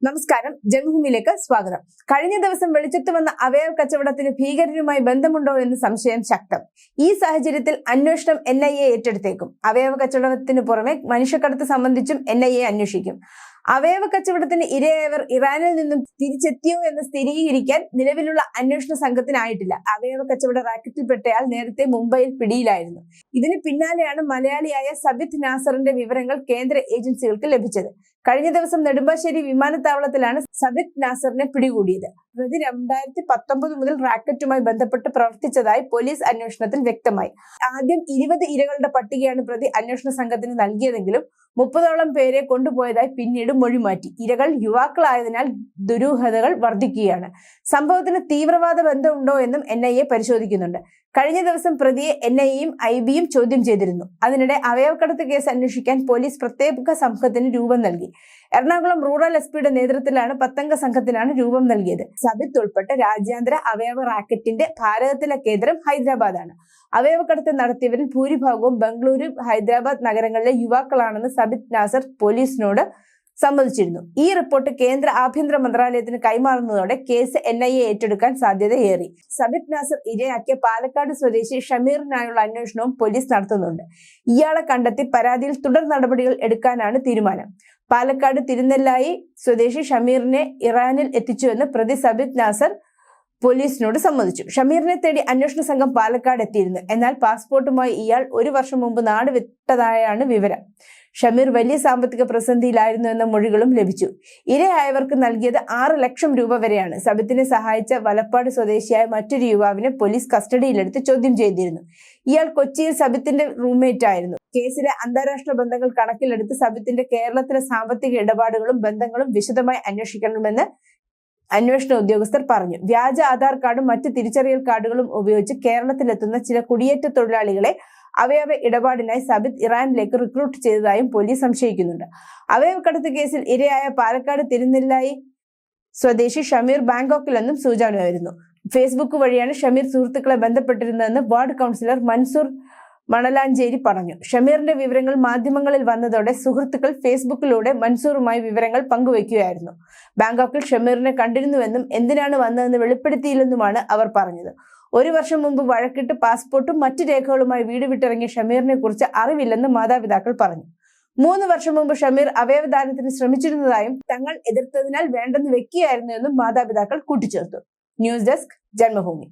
നമസ്കാരം, ജന്മഭൂമിയിലേക്ക് സ്വാഗതം. കഴിഞ്ഞ ദിവസം വെളിച്ചത്ത് വന്ന അവയവ കച്ചവടത്തിന് ഭീകരരുമായി ബന്ധമുണ്ടോ എന്ന് സംശയം ശക്തം. ഈ സാഹചര്യത്തിൽ അന്വേഷണം NIA ഏറ്റെടുത്തേക്കും. അവയവ കച്ചവടത്തിന് പുറമെ മനുഷ്യക്കടത്ത് സംബന്ധിച്ചും NIA അന്വേഷിക്കും. അവയവ കച്ചവടത്തിന് ഇരയായവർ ഇറാനിൽ നിന്നും തിരിച്ചെത്തിയോ എന്ന് സ്ഥിരീകരിക്കാൻ നിലവിലുള്ള അന്വേഷണ സംഘത്തിനായിട്ടില്ല. അവയവ കച്ചവട റാക്കറ്റിൽപ്പെട്ടയാൾ നേരത്തെ മുംബൈയിൽ പിടിയിലായിരുന്നു. ഇതിന് പിന്നാലെയാണ് മലയാളിയായ സബിത് നാസറിന്റെ വിവരങ്ങൾ കേന്ദ്ര ഏജൻസികൾക്ക് ലഭിച്ചത്. കഴിഞ്ഞ ദിവസം നെടുമ്പാശ്ശേരി വിമാനത്താവളത്തിലാണ് സബിത് നാസറിനെ പിടികൂടിയത്. പ്രതി 2019 മുതൽ റാക്കറ്റുമായി ബന്ധപ്പെട്ട് പ്രവർത്തിച്ചതായി പോലീസ് അന്വേഷണത്തിൽ വ്യക്തമായി. ആദ്യം 20 ഇരകളുടെ പട്ടികയാണ് പ്രതി അന്വേഷണ സംഘത്തിന് നൽകിയതെങ്കിലും 30ഓളം പേരെ കൊണ്ടുപോയതായി പിന്നീട് മൊഴിമാറ്റി. ഇരകൾ യുവാക്കളായതിനാൽ ദുരൂഹതകൾ വർദ്ധിക്കുകയാണ്. സംഭവത്തിന് തീവ്രവാദ ബന്ധമുണ്ടോ എന്നും NIA പരിശോധിക്കുന്നുണ്ട്. കഴിഞ്ഞ ദിവസം പ്രതിയെ NIAയും IBയും ചോദ്യം ചെയ്തിരുന്നു. അതിനിടെ അവയവക്കടത്ത് കേസ് അന്വേഷിക്കാൻ പോലീസ് പ്രത്യേക സംഘത്തിന് രൂപം നൽകി. എറണാകുളം റൂറൽ SPയുടെ നേതൃത്വത്തിലാണ് 10 സംഘത്തിനാണ് രൂപം നൽകിയത്. സബിത് ഉൾപ്പെട്ട രാജ്യാന്തര അവയവ റാക്കറ്റിന്റെ ഭാരതത്തിലെ കേന്ദ്രം ഹൈദരാബാദാണ്. അവയവക്കടത്ത് നടത്തിയവരിൽ ഭൂരിഭാഗവും ബംഗളൂരു, ഹൈദരാബാദ് നഗരങ്ങളിലെ യുവാക്കളാണെന്ന് സബിത് നാസർ പോലീസിനോട് സമ്മതിച്ചിരുന്നു. ഈ റിപ്പോർട്ട് കേന്ദ്ര ആഭ്യന്തര മന്ത്രാലയത്തിന് കൈമാറുന്നതോടെ കേസ് NIA ഏറ്റെടുക്കാൻ സാധ്യതയേറി. സബിത് നാസർ ഇരയാക്കിയ പാലക്കാട് സ്വദേശി ഷമീറിനായുള്ള അന്വേഷണവും പോലീസ് നടത്തുന്നുണ്ട്. ഇയാളെ കണ്ടെത്തി പരാതിയിൽ തുടർ നടപടികൾ എടുക്കാനാണ് തീരുമാനം. പാലക്കാട് തിരുനെല്ലായി സ്വദേശി ഷമീറിനെ ഇറാനിൽ എത്തിച്ചുവെന്ന് പ്രതി സബിത് നാസർ പോലീസിനോട് സമ്മതിച്ചു. ഷമീറിനെ തേടി അന്വേഷണ സംഘം പാലക്കാട് എത്തിയിരുന്നു. എന്നാൽ പാസ്പോർട്ടുമായി ഇയാൾ 1 വർഷം മുമ്പ് നാട് വിട്ടതായാണ് വിവരം. ഷമീർ വലിയ സാമ്പത്തിക പ്രതിസന്ധിയിലായിരുന്നു എന്ന മൊഴികളും ലഭിച്ചു. ഇരയായവർക്ക് നൽകിയത് 6 ലക്ഷം രൂപ വരെയാണ്. സബിത്തിനെ സഹായിച്ച വലപ്പാട് സ്വദേശിയായ മറ്റൊരു യുവാവിനെ പോലീസ് കസ്റ്റഡിയിലെടുത്ത് ചോദ്യം ചെയ്തിരുന്നു. ഇയാൾ കൊച്ചിയിൽ സബിത്തിന്റെ റൂംമേറ്റ് ആയിരുന്നു. കേസിലെ അന്താരാഷ്ട്ര ബന്ധങ്ങൾ കണക്കിലെടുത്ത് സബിത്തിന്റെ കേരളത്തിലെ സാമ്പത്തിക ഇടപാടുകളും ബന്ധങ്ങളും വിശദമായി അന്വേഷിക്കണമെന്ന് അന്വേഷണ ഉദ്യോഗസ്ഥർ പറഞ്ഞു. വ്യാജ ആധാർ കാർഡും മറ്റ് തിരിച്ചറിയൽ കാർഡുകളും ഉപയോഗിച്ച് കേരളത്തിലെത്തുന്ന ചില കുടിയേറ്റ തൊഴിലാളികളെ അവയവ ഇടപാടിനായി സബിത് ഇറാനിലേക്ക് റിക്രൂട്ട് ചെയ്തതായും പോലീസ് സംശയിക്കുന്നുണ്ട്. അവയവക്കടത്ത് കേസിൽ ഇരയായ പാലക്കാട് തിരുനെല്ലായി സ്വദേശി ഷമീർ ബാങ്കോക്കിലെന്നും സൂചന വരുന്നു. ഫേസ്ബുക്ക് വഴിയാണ് ഷമീർ സുഹൃത്തുക്കളെ ബന്ധപ്പെട്ടിരുന്നതെന്ന് വാർഡ് കൗൺസിലർ മൻസൂർ മണലാഞ്ചേരി പറഞ്ഞു. ഷമീറിന്റെ വിവരങ്ങൾ മാധ്യമങ്ങളിൽ വന്നതോടെ സുഹൃത്തുക്കൾ ഫേസ്ബുക്കിലൂടെ മൻസൂറുമായി വിവരങ്ങൾ പങ്കുവയ്ക്കുകയായിരുന്നു. ബാങ്കോക്കിൽ ഷമീറിനെ കണ്ടിരുന്നുവെന്നും എന്തിനാണ് വന്നതെന്ന് വെളിപ്പെടുത്തിയില്ലെന്നുമാണ് അവർ പറഞ്ഞത്. 1 വർഷം മുമ്പ് വഴക്കിട്ട് പാസ്പോർട്ടും മറ്റു രേഖകളുമായി വീട് വിട്ടിറങ്ങിയ ഷമീറിനെ കുറിച്ച് അറിവില്ലെന്ന് മാതാപിതാക്കൾ പറഞ്ഞു. 3 വർഷം മുമ്പ് ഷമീർ അവയവദാനത്തിന് ശ്രമിച്ചിരുന്നതായും തങ്ങൾ എതിർത്തതിനാൽ വേണ്ടെന്ന് വെക്കുകയായിരുന്നു എന്നും മാതാപിതാക്കൾ കൂട്ടിച്ചേർത്തു. News desk, Janmabhumi.